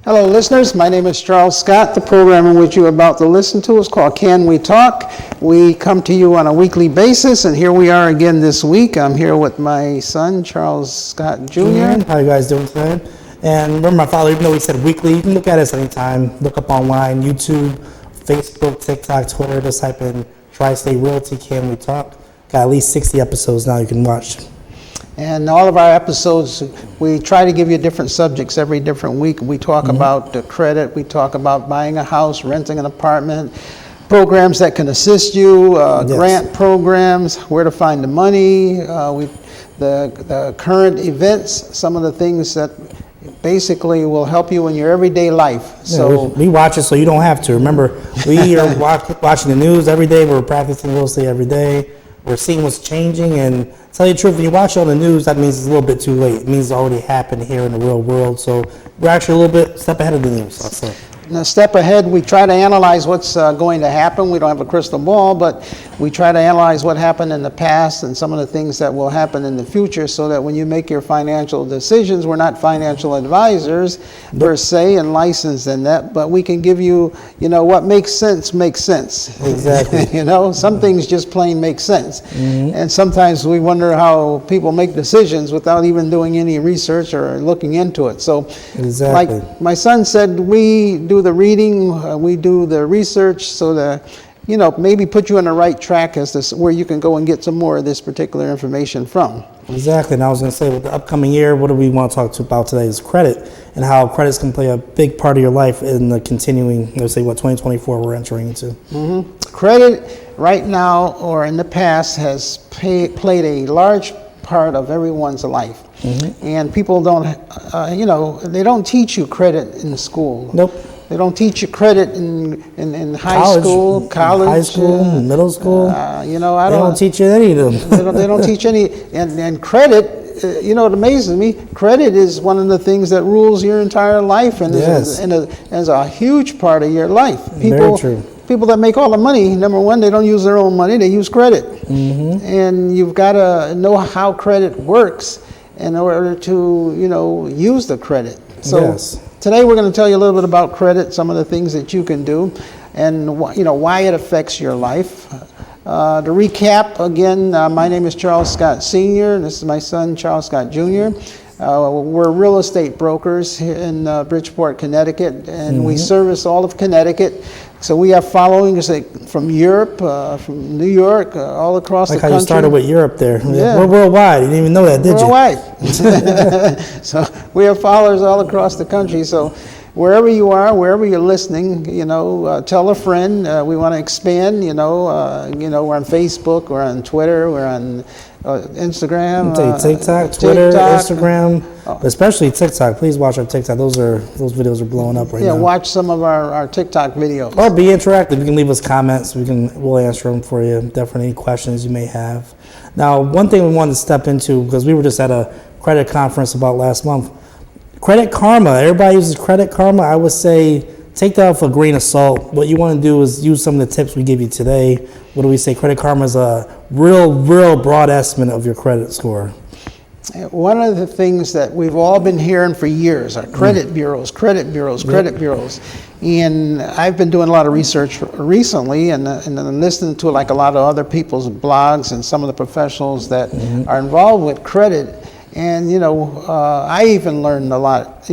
Hello, listeners. My name is Charles Scott. The program in which you're about to listen to is called Can We Talk? We come to you on a weekly basis, and here we are again this week. I'm here with my son, Charles Scott Jr. How you guys doing today? And remember my father, even though he said weekly, you can look at us anytime. Look up online, YouTube, Facebook, TikTok, Twitter. Just type in Tri-State Realty, Can We Talk? Got at least 60 episodes now you can watch. And all of our episodes, we try to give you different subjects every different week. We talk about the credit, we talk about buying a house, renting an apartment, programs that can assist you, grant programs, where to find the money, the current events, some of the things that basically will help you in your everyday life. So we watch it so you don't have to. Remember, we are watching the news every day. We're practicing real estate every day. We're seeing what's changing, and tell you the truth, when you watch it on the news, that means it's a little bit too late. It means it's already happened here in the real world. So we're actually a little bit step ahead of the news, I'll say. A step ahead, we try to analyze what's going to happen. We don't have a crystal ball, but we try to analyze what happened in the past and some of the things that will happen in the future, so that when you make your financial decisions, we're not financial advisors per se and licensed in that, but we can give you, what makes sense makes sense. Exactly. Some things just plain make sense. Mm-hmm. And sometimes we wonder how people make decisions without even doing any research or looking into it. So, exactly. Like my son said, we do the reading, we do the research, so that maybe put you on the right track as to where you can go and get some more of this particular information from. Exactly, and I was going to say, with the upcoming year, what do we want to talk about today is credit, and how credits can play a big part of your life in the continuing, let's say, 2024 we're entering into. Mm-hmm. Credit right now or in the past has played a large part of everyone's life. Mm-hmm. And people don't, they don't teach you credit in school. Nope. They don't teach you credit in high school, college. High school, middle school. They don't teach you any of them. they don't teach any. And credit, it amazes me, credit is one of the things that rules your entire life and is a huge part of your life. Very true. People that make all the money, number one, they don't use their own money, they use credit. Mm-hmm. And you've got to know how credit works in order to, use the credit. So today we're going to tell you a little bit about credit, some of the things that you can do, and why it affects your life. To recap, again, my name is Charles Scott Sr., and this is my son, Charles Scott Jr. We're real estate brokers here in Bridgeport, Connecticut, and we service all of Connecticut. So we have followings from Europe, from New York, all across the country. Like how you started with Europe there. Yeah. We're worldwide. You didn't even know that, did you? Worldwide. So we have followers all across the country. So wherever you are, wherever you're listening, tell a friend. We want to expand. We're on Facebook, we're on Twitter, we're on Instagram, TikTok, Twitter, Instagram, especially TikTok. Please watch our TikTok. Those videos are blowing up right now. Yeah, watch some of our TikTok videos. Or be interactive. You can leave us comments. We'll answer them for you. Definitely any questions you may have. Now, one thing we wanted to step into, because we were just at a credit conference about last month. Credit Karma. Everybody uses Credit Karma. I would say take that with a grain of salt. What you want to do is use some of the tips we give you today. What do we say? Credit Karma is a real broad estimate of your credit score. One of the things that we've all been hearing for years are credit bureaus. And I've been doing a lot of research recently and listening to like a lot of other people's blogs and some of the professionals that are involved with credit. And, I even learned a lot,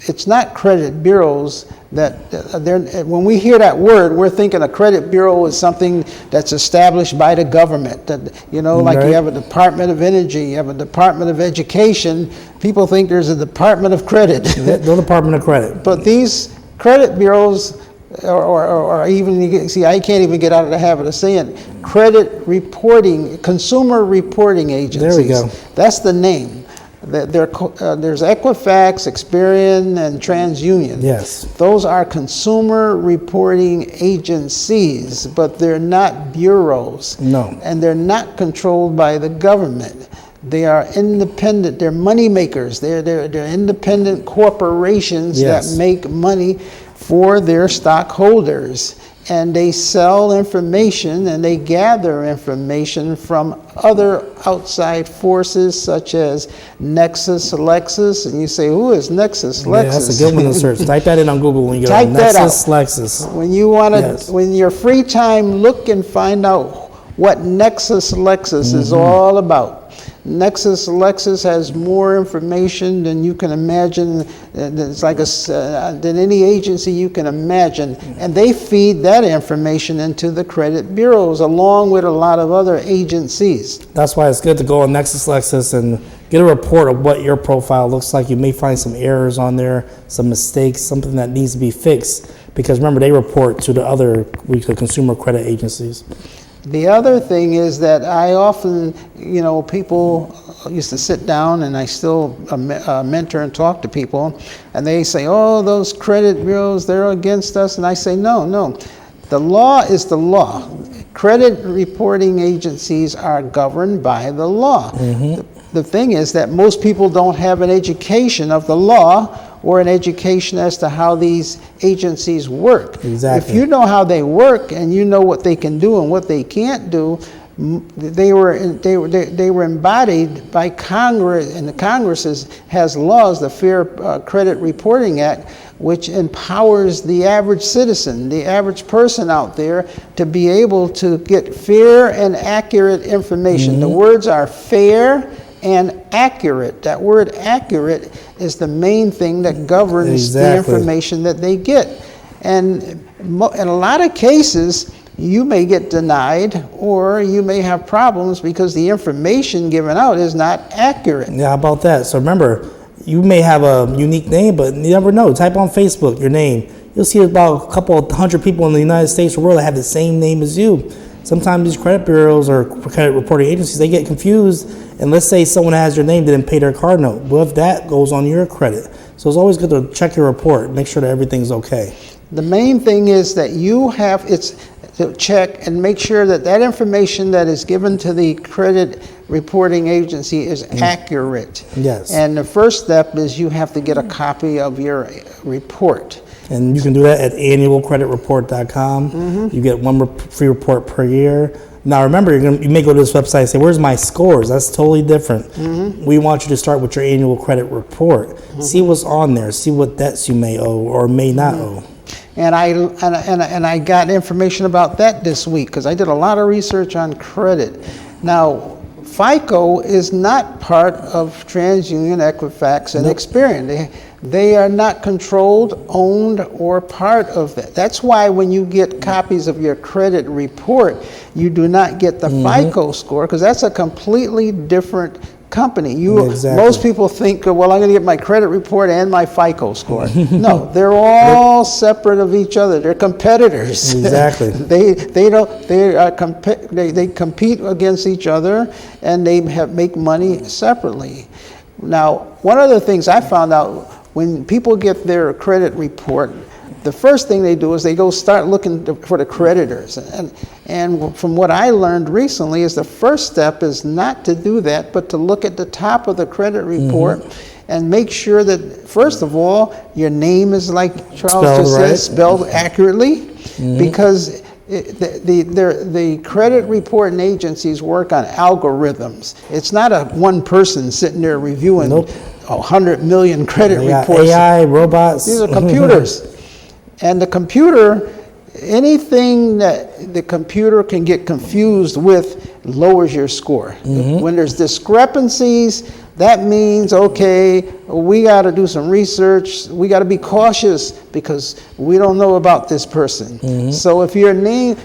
it's not credit bureaus that when we hear that word, we're thinking a credit bureau is something that's established by the government. That, like you have a Department of Energy, you have a Department of Education. People think there's a Department of Credit. No Department of Credit. But these credit bureaus, or even, see, I can't even get out of the habit of saying credit reporting, consumer reporting agencies. There we go. That's the name. There's Equifax, Experian, and TransUnion. Yes. Those are consumer reporting agencies, but they're not bureaus. No. And they're not controlled by the government. They are independent. They're money makers. They're independent corporations that make money for their stockholders. and they sell information and they gather information from other outside forces such as Nexus Lexus. And you say, who is Nexus Lexus? Yeah, that's a good one to search. Type that in on Google when you go Type that Nexus out. Lexus. When you want to, Yes. when your free time, look and find out what Nexus Lexus is all about. Nexus Lexus has more information than you can imagine. It's like than any agency you can imagine, and they feed that information into the credit bureaus along with a lot of other agencies. That's why it's good to go on Nexus Lexus and get a report of what your profile looks like. You may find some errors on there, some mistakes, something that needs to be fixed. Because remember, they report to the consumer credit agencies. The other thing is that I often, people used to sit down, and I still mentor and talk to people, and they say, oh, those credit bureaus, they're against us. And I say, no. The law is the law. Credit reporting agencies are governed by the law. The thing is that most people don't have an education of the law or an education as to how these agencies work. Exactly. If you know how they work and you know what they can do and what they can't do, they were embodied by Congress, and the Congress has laws, the Fair Credit Reporting Act, which empowers the average citizen, the average person out there, to be able to get fair and accurate information. The words are fair and accurate. That word accurate is the main thing that governs the information that they get. And in a lot of cases, you may get denied or you may have problems because the information given out is not accurate. Yeah, how about that? So remember, you may have a unique name, but you never know. Type on Facebook your name. You'll see about a couple of hundred people in the United States or world that have the same name as you. Sometimes these credit bureaus or credit reporting agencies, they get confused. And let's say someone has your name didn't pay their card note. Well, if that goes on your credit. So it's always good to check your report, make sure that everything's okay. The main thing is that you have to check and make sure that that information that is given to the credit reporting agency is accurate. Yes. And the first step is you have to get a copy of your report. And you can do that at annualcreditreport.com. You get one free report per year. Now remember, you may go to this website and say, where's my scores? That's totally different. We want you to start with your annual credit report. See what's on there. See what debts you may owe or may not owe. And I got information about that this week because I did a lot of research on credit. Now, FICO is not part of TransUnion, Equifax, and Experian. They are not controlled, owned, or part of that. That's why when you get copies of your credit report, you do not get the FICO score because that's a completely different company. Most people think, well, I'm going to get my credit report and my FICO score. No, they're all separate of each other. They're competitors. Exactly. They compete against each other, and they make money separately. Now, one of the things I found out when people get their credit report, the first thing they do is they go start looking for the creditors. And from what I learned recently is the first step is not to do that, but to look at the top of the credit report and make sure that, first of all, your name is, like Charles just said, spelled accurately, because the credit reporting agencies work on algorithms. It's not one person sitting there reviewing 100 million credit reports. AI, robots. These are computers. And the computer, anything that the computer can get confused with lowers your score. When there's discrepancies, that means, okay, we got to do some research. We got to be cautious because we don't know about this person. So if your name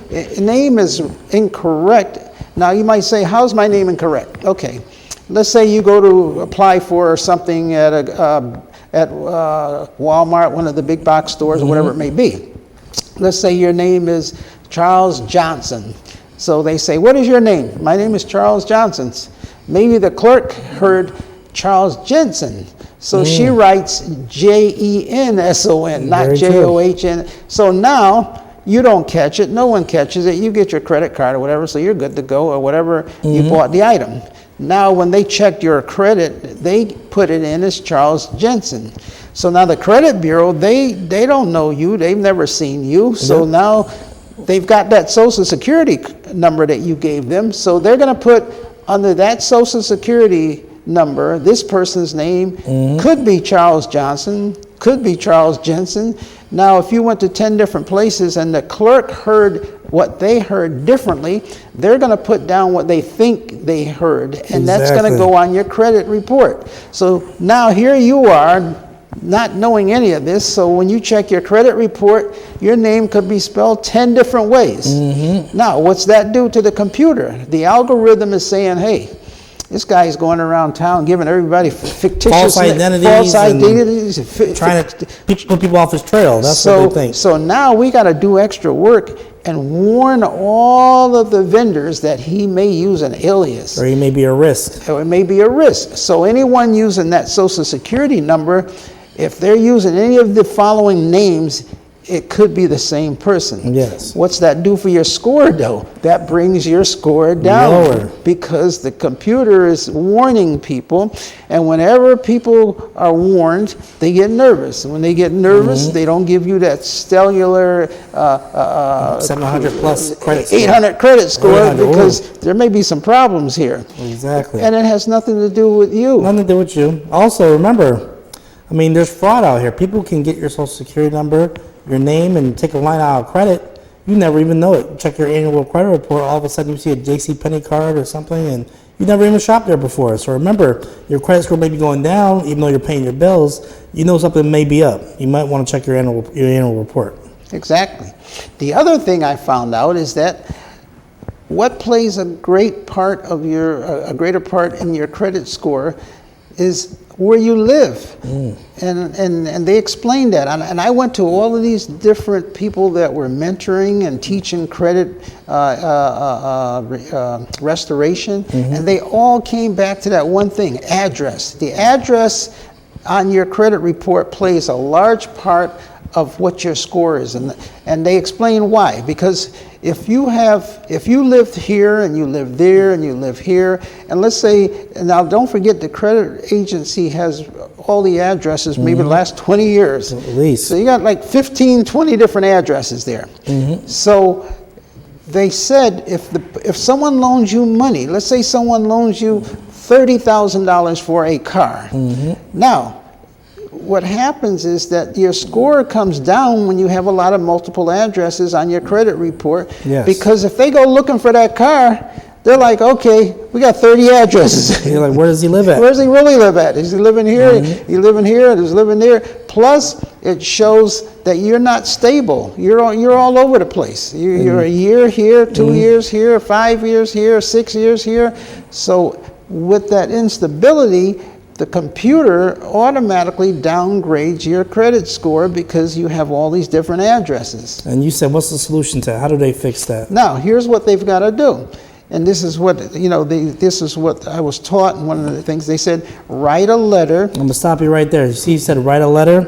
is incorrect, now you might say, how's my name incorrect? Okay, let's say you go to apply for something at Walmart, one of the big box stores, or whatever it may be. Let's say your name is Charles Johnson. So they say, what is your name? My name is Charles Johnson. Maybe the clerk heard Charles Jensen. So she writes Jenson, not John. So now you don't catch it. No one catches it. You get your credit card or whatever, so you're good to go, or whatever you bought the item. Now, when they checked your credit, they put it in as Charles Jensen. So now the credit bureau, they don't know you. They've never seen you. So now they've got that Social Security number that you gave them, so they're going to put under that Social Security number, this person's name could be Charles Johnson, could be Charles Jensen. Now, if you went to 10 different places and the clerk heard what they heard differently, they're going to put down what they think they heard, and that's going to go on your credit report. So now here you are, not knowing any of this, so when you check your credit report, your name could be spelled 10 different ways. Now, what's that do to the computer? The algorithm is saying, hey, this guy is going around town giving everybody fictitious false identities, trying to put people off his trail. That's what they think. So now we got to do extra work and warn all of the vendors that he may use an alias. Or he may be a risk. Or it may be a risk. So anyone using that Social Security number, if they're using any of the following names, it could be the same person. Yes. What's that do for your score, though? That brings your score down. Lower. Because the computer is warning people, and whenever people are warned, they get nervous. And when they get nervous, they don't give you that stellar 700 plus credit score. 800 credit score, because there may be some problems here. Exactly. And it has nothing to do with you. Nothing to do with you. Also, remember, I mean, there's fraud out here. People can get your Social Security number, your name, and take a line out of credit. You never even know it. Check your annual credit report. All of a sudden, you see a JCPenney card or something, and you never even shopped there before. So remember, your credit score may be going down, even though you're paying your bills. You know something may be up. You might want to check your annual report. Exactly. The other thing I found out is that what plays a great part of your a greater part in your credit score is where you live. And they explained that. And I went to all of these different people that were mentoring and teaching credit restoration, and they all came back to that one thing: address. The address on your credit report plays a large part of what your score is, and they explain why. Because if you lived here and you live there and you live here, and let's say, now don't forget the credit agency has all the addresses, maybe the last 20 years. At least. So you got like 15, 20 different addresses there. So they said if someone loans you money, let's say someone loans you $30,000 for a car. Now, what happens is that your score comes down when you have a lot of multiple addresses on your credit report. Yes. Because if they go looking for that car, they're like, okay, we got 30 addresses. You're like, where does he live at? Where does he really live at? Is he living here? He living here? Is he living there? Plus, it shows that you're not stable. You're all over the place. You're a year here, 2 years here, 5 years here, 6 years here. So with that instability, the computer automatically downgrades your credit score because you have all these different addresses. And you said, what's the solution to that? How do they fix that? Now, here's what they've got to do. And this is what, this is what I was taught, and one of the things they said, write a letter. I'm going to stop you right there. You see, you said write a letter.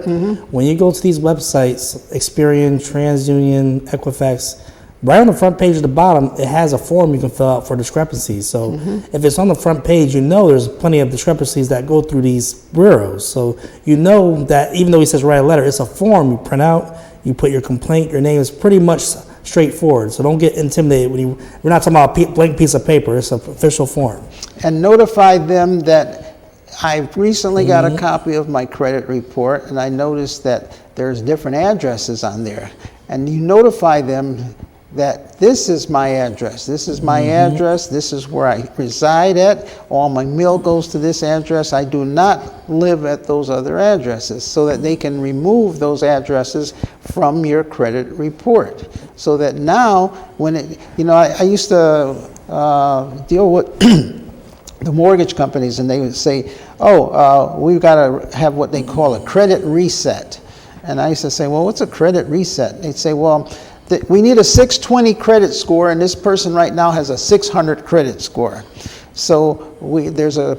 When you go to these websites, Experian, TransUnion, Equifax, right on the front page at the bottom, it has a form you can fill out for discrepancies. So if it's on the front page, you know there's plenty of discrepancies that go through these bureaus. So you know that even though he says write a letter, it's a form you print out, you put your complaint, your name is pretty much straightforward. So don't get intimidated. We're not talking about a blank piece of paper. It's an official form. And notify them that I recently got a copy of my credit report, and I noticed that there's different addresses on there. And you notify them that this is my address, this is my address, this is where I reside at, all my mail goes to this address, I do not live at those other addresses, so that they can remove those addresses from your credit report. So that now, when it, I used to deal with the mortgage companies, and they would say, we've got to have what they call a credit reset. And I used to say, well, what's a credit reset? They'd say, well, we need a 620 credit score, and this person right now has a 600 credit score. So there's a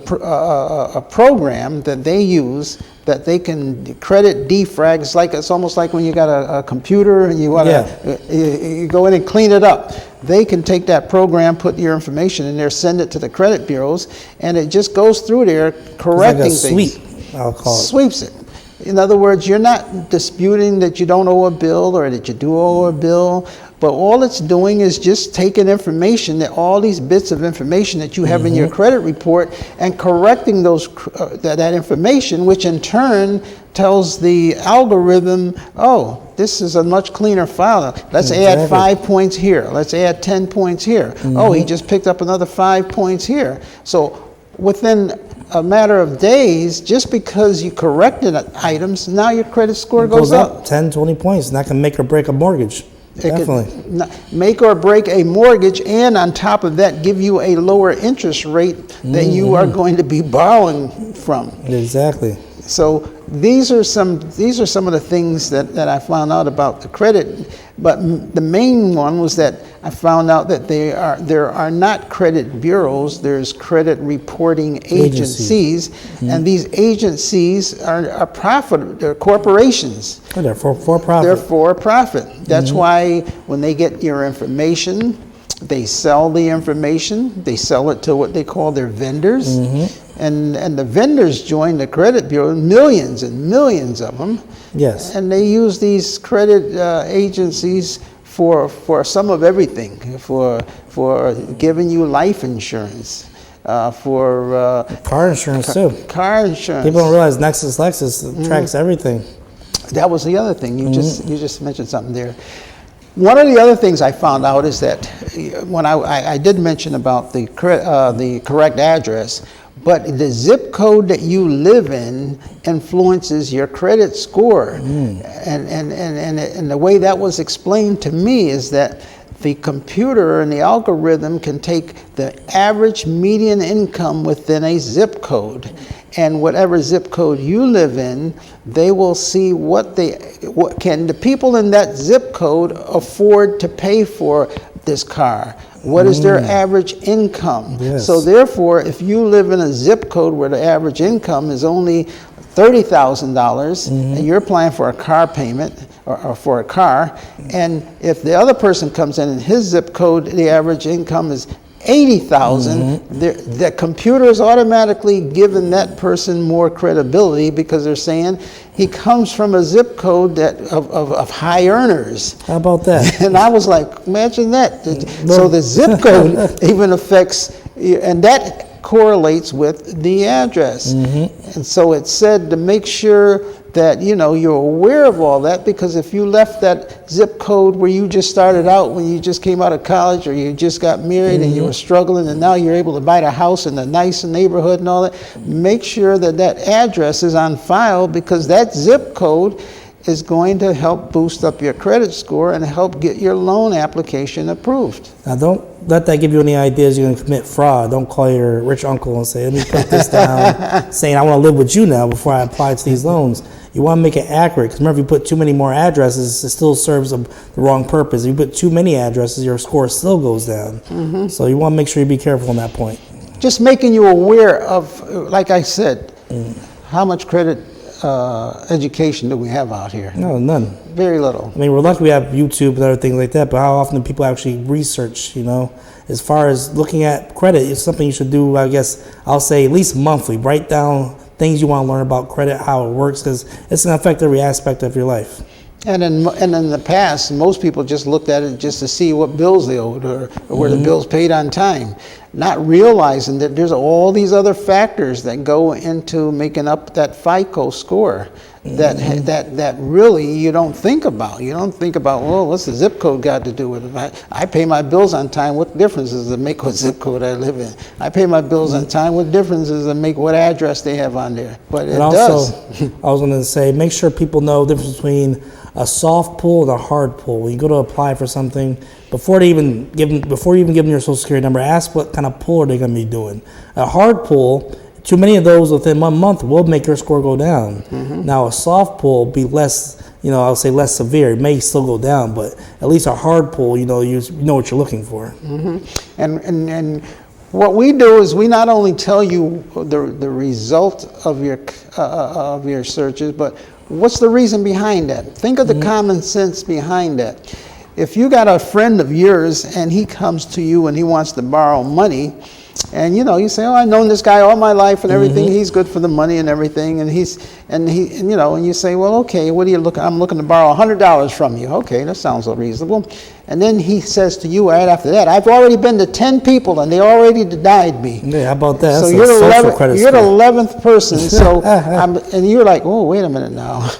program that they use that they can credit defrag. It's almost like when you got a computer and you want to you go in and clean it up. They can take that program, put your information in there, send it to the credit bureaus, and it just goes through there correcting things. Sweep, I'll call it. Sweeps it. In other words, you're not disputing that you don't owe a bill or that you do owe a bill. But all it's doing is just taking information, that all these bits of information that you have in your credit report, and correcting that information, which in turn tells the algorithm, oh, this is a much cleaner file. Let's add 5 points here. Let's add 10 points here. Oh, he just picked up another 5 points here. So within a matter of days, just because you corrected items, now your credit score goes up 10, 20 points, and that can make or break a mortgage. Definitely. It could make or break a mortgage, and on top of that, give you a lower interest rate that you are going to be borrowing from. Exactly. So these are some of the things that I found out about the credit. But the main one was that I found out that there are not credit bureaus. There's credit reporting agencies, and these agencies are profit. They're corporations. Oh, they're for profit. They're for profit. That's why when they get your information, they sell the information. They sell it to what they call their vendors. And the vendors join the credit bureau, millions and millions of them. Yes. And they use these credit agencies for some of everything, for giving you life insurance, for car insurance too. Car insurance. People don't realize Lexus tracks everything. That was the other thing. You just mentioned something there. One of the other things I found out is that when I did mention about the correct address, but the zip code that you live in influences your credit score. And the way that was explained to me is that the computer and the algorithm can take the average median income within a zip code, and whatever zip code you live in, they will see what can the people in that zip code afford to pay for this car. What is their average income? Yes. So therefore, if you live in a zip code where the average income is only $30,000 and you're applying for a car payment or for a car, and if the other person comes in and his zip code, the average income is 80,000, the computer is automatically giving that person more credibility because they're saying he comes from a zip code of high earners. How about that? And I was like, imagine that. So the zip code even affects, and that correlates with the address. And so it said to make sure that you're aware of all that, because if you left that zip code where you just started out when you just came out of college, or you just got married and you were struggling, and now you're able to buy a house in a nice neighborhood and all that, make sure that that address is on file, because that zip code is going to help boost up your credit score and help get your loan application approved. Now, don't let that give you any ideas you're going to commit fraud. Don't call your rich uncle and say, let me put this down, saying I want to live with you now before I apply to these loans. You want to make it accurate, because remember, if you put too many more addresses, it still serves the wrong purpose. If you put too many addresses, your score still goes down. So you want to make sure you be careful on that point. Just making you aware of, like I said, how much credit education do we have out here? No, none. Very little. I mean, we're lucky we have YouTube and other things like that, but how often do people actually research, as far as looking at credit? It's something you should do, I guess, I'll say at least monthly. Write down things you want to learn about credit, how it works, because it's going to affect every aspect of your life. And in the past, most people just looked at it just to see what bills they owed, or were the bills paid on time, not realizing that there's all these other factors that go into making up that FICO score that really you don't think about. You don't think about, well, what's the zip code got to do with it? I pay my bills on time. What difference does it make what zip code I live in? I pay my bills on time. What difference does it make what address they have on there? But it does. I was going to say, make sure people know the difference between a soft pull and a hard pull. When you go to apply for something, before you even give them your social security number, ask what kind of pull are they going to be doing. A hard pull, too many of those within 1 month will make your score go down. Now a soft pull will be less, I'll say less severe. It may still go down, but at least a hard pull, you know what you're looking for. And what we do is we not only tell you the result of your searches, but what's the reason behind that? Think of the common sense behind that. If you got a friend of yours and he comes to you and he wants to borrow money, and you say, oh, I've known this guy all my life and everything, he's good for the money and everything, and you say, well, okay, what are you looking? I'm looking to borrow $100 from you. Okay, that sounds reasonable. And then he says to you right after that, I've already been to 10 people and they already denied me. Yeah, how about that? So That's you're a the social credit you're the score. 11th person. So and you're like, oh, wait a minute now.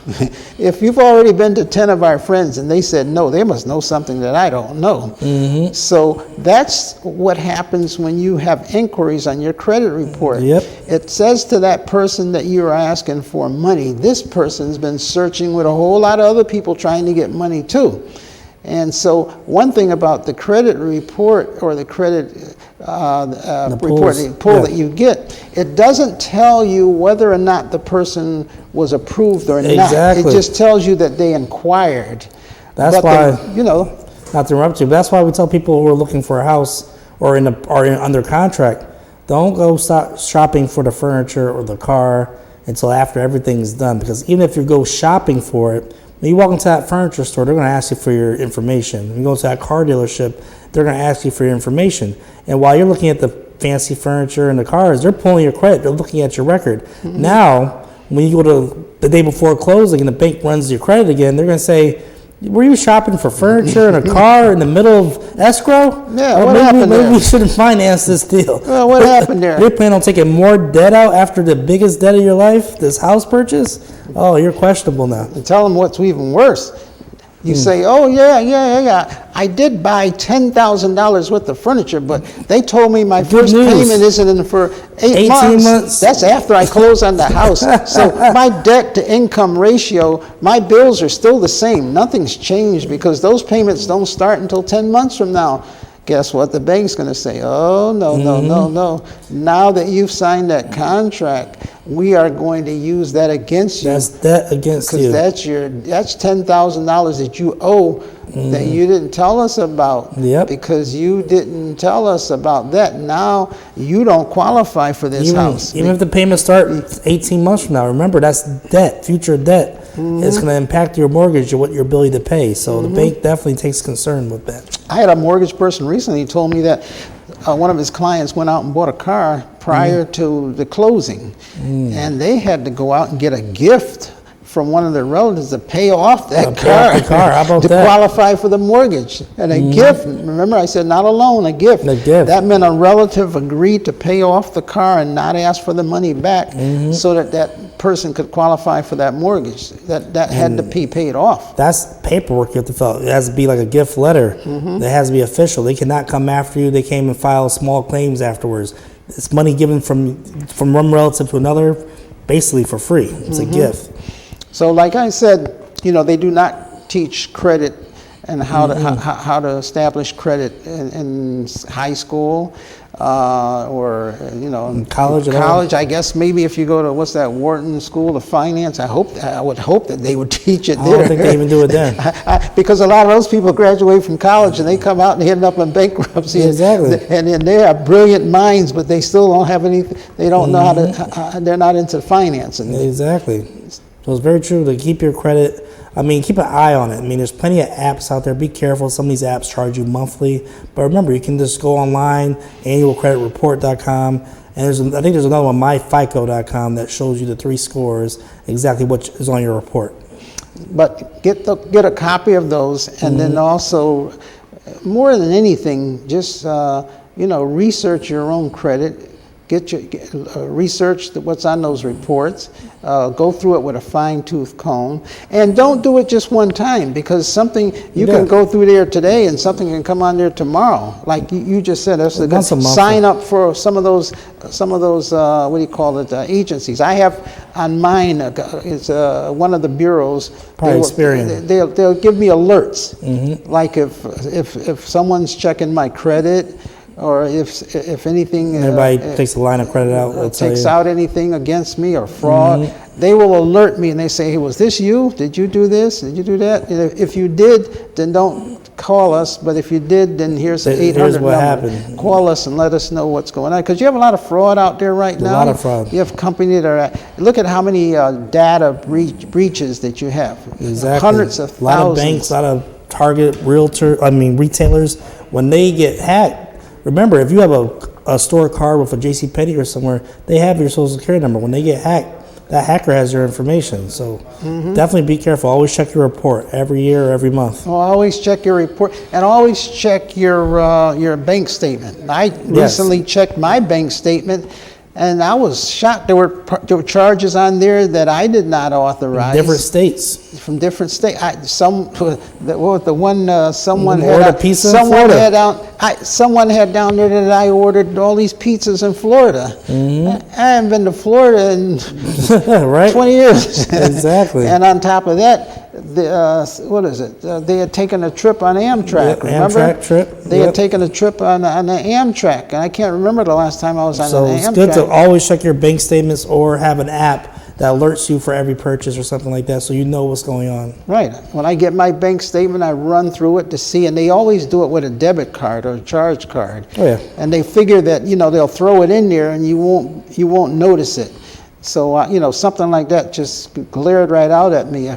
If you've already been to 10 of our friends and they said no, they must know something that I don't know. Mm-hmm. So that's what happens when you have inquiries on your credit report. Yep. It says to that person that you're asking for money, this person's been searching with a whole lot of other people trying to get money too. And so one thing about the credit report or the credit report that you get, it doesn't tell you whether or not the person was approved or not. Exactly. It just tells you that they inquired. That's why, not to interrupt you, but that's why we tell people who are looking for a house or under contract, don't go stop shopping for the furniture or the car until after everything's done. Because even if you go shopping for it, when you walk into that furniture store, they're going to ask you for your information. When you go to that car dealership, they're going to ask you for your information. And while you're looking at the fancy furniture and the cars, they're pulling your credit. They're looking at your record. Mm-hmm. Now, when you go to the day before closing and the bank runs your credit again, they're going to say, were you shopping for furniture and a car in the middle of escrow? Yeah, what happened there? Maybe we shouldn't finance this deal. Well, what happened there? You're planning on taking more debt out after the biggest debt of your life, this house purchase? Oh, you're questionable now. And tell them what's even worse. You say, oh, yeah. I did buy $10,000 worth of furniture, but they told me my first payment isn't in for 18 months. That's after I close on the house. So my debt to income ratio, my bills are still the same. Nothing's changed because those payments don't start until 10 months from now. Guess what? The bank's going to say, oh, no. Now that you've signed that contract, we are going to use that against you. That's debt against you. Because that's $10,000 that you owe that you didn't tell us about. Yep. Because you didn't tell us about that. Now you don't qualify for this house. Even if the payments start 18 months from now, remember that's debt, future debt. Mm-hmm. It's going to impact your mortgage or what your ability to pay. So the bank definitely takes concern with that. I had a mortgage person recently told me that one of his clients went out and bought a car prior to the closing, and they had to go out and get a gift from one of their relatives to pay off that car. How about to that? Qualify for the mortgage. And a gift, remember I said not a loan, a gift. A gift. That meant a relative agreed to pay off the car and not ask for the money back so that person could qualify for that mortgage. That had to be paid off. That's paperwork you have to fill out. It has to be like a gift letter. It has to be official. They cannot come after you. They can't even file small claims afterwards. It's money given from one relative to another, basically for free. It's a gift. So like I said, they do not teach credit and how to establish credit in high school or in college. I guess maybe if you go to Wharton School of Finance, I would hope that they would teach it there. I don't think they even do it there. Because a lot of those people graduate from college and they come out and they end up in bankruptcy. Exactly. And they are brilliant minds, but they still don't have anything. They don't know how to. They're not into financing. Exactly. So it's very true to keep your credit. Keep an eye on it. There's plenty of apps out there. Be careful. Some of these apps charge you monthly. But remember, you can just go online, annualcreditreport.com, and I think there's another one, myfico.com, that shows you the 3 scores, exactly what is on your report. But get a copy of those, and then also, more than anything, just research your own credit. Research what's on those reports. Go through it with a fine-tooth comb, and don't do it just one time, because something you can go through there today and something can come on there tomorrow. Like you just said, sign up for some of those agencies. I have on mine. It's one of the bureaus. Probably Experian. They'll give me alerts, like if someone's checking my credit. Or if anything, everybody takes a line of credit out. Takes out anything against me or fraud, they will alert me and they say, "Hey, was this you? Did you do this? Did you do that?" If you did, then don't call us. But if you did, then here's the 800 number. Happened. Call us and let us know what's going on, because you have a lot of fraud out there right now. A lot of fraud. You have companies that look at how many data breaches that you have. Exactly. Hundreds of thousands. A lot of banks, a lot of Target, retailers, when they get hacked. Remember, if you have a store card with a JCPenney or somewhere, they have your social security number. When they get hacked, that hacker has your information. So definitely be careful. Always check your report every year or every month. Well, always check your report and always check your bank statement. I recently checked my bank statement, and I was shocked. There were charges on there that I did not authorize. Different states. From different states. Someone ordered a pizza in Florida. Someone had down there that I ordered all these pizzas in Florida. I haven't been to Florida in right? 20 years. Exactly. And on top of that, they had taken a trip on Amtrak, remember? Amtrak trip. They had taken a trip on the Amtrak, and I can't remember the last time I was on an Amtrak. So it's good to always check your bank statements or have an app that alerts you for every purchase or something like that, so you know what's going on. Right. When I get my bank statement, I run through it to see, and they always do it with a debit card or a charge card. Oh yeah. And they figure that they'll throw it in there, and you won't notice it. So something like that just glared right out at me.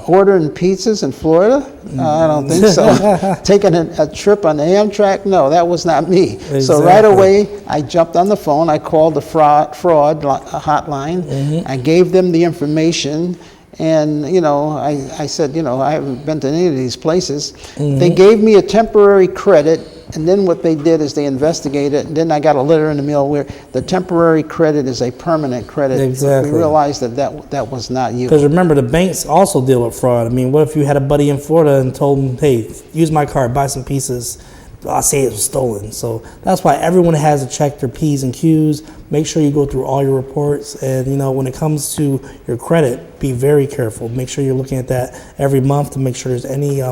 Ordering pizzas in Florida? I don't think so. Taking a trip on the Amtrak? No, that was not me. Exactly. So right away, I jumped on the phone. I called the fraud hotline. I gave them the information. And, I said, I haven't been to any of these places. They gave me a temporary credit. And then what they did is they investigated, and then I got a letter in the mail where the temporary credit is a permanent credit. Exactly. We realized that was not you. Because remember, the banks also deal with fraud. I mean, what if you had a buddy in Florida and told him, hey, use my card, buy some pieces. I'll say it was stolen. So that's why everyone has to check their P's and Q's. Make sure you go through all your reports. And, when it comes to your credit, be very careful. Make sure you're looking at that every month to make sure there's any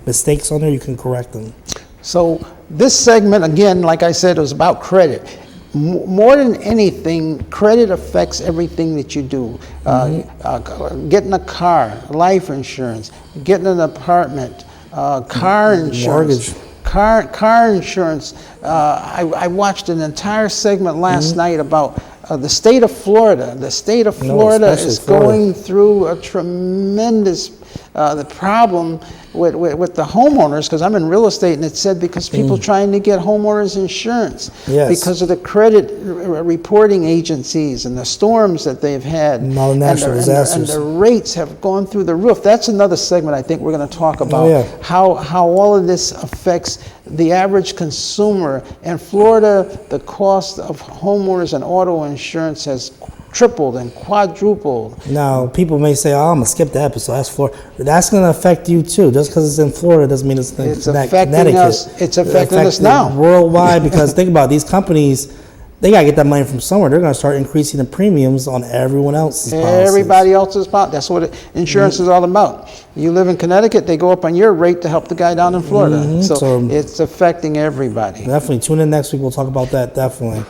mistakes on there, you can correct them. So this segment, again, like I said, was about credit. More than anything, credit affects everything that you do. Getting a car, life insurance, getting an apartment, car insurance. Mortgage. Car insurance. I watched an entire segment last night about the state of Florida. The state of Florida is going through a tremendous the problem with the homeowners, because I'm in real estate, and it said because people trying to get homeowners insurance because of the credit reporting agencies and the storms that they've had, and all the natural disasters, and the rates have gone through the roof. That's another segment I think we're going to talk about. How all of this affects the average consumer. In Florida, the cost of homeowners and auto insurance has tripled and quadrupled. Now, people may say, I'm going to skip the episode. That's Florida. That's going to affect you, too. Just because it's in Florida doesn't mean it's affecting us. It's affecting us now. Worldwide, because think about it, these companies, they got to get that money from somewhere. They're going to start increasing the premiums on everyone else's policies. Everybody else's policy. That's what insurance is all about. You live in Connecticut, they go up on your rate to help the guy down in Florida. So it's affecting everybody. Definitely. Tune in next week. We'll talk about that, definitely.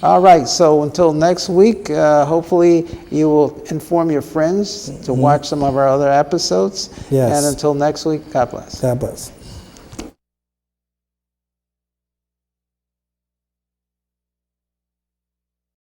All right, so until next week, hopefully you will inform your friends to watch some of our other episodes. Yes. And until next week, God bless. God bless.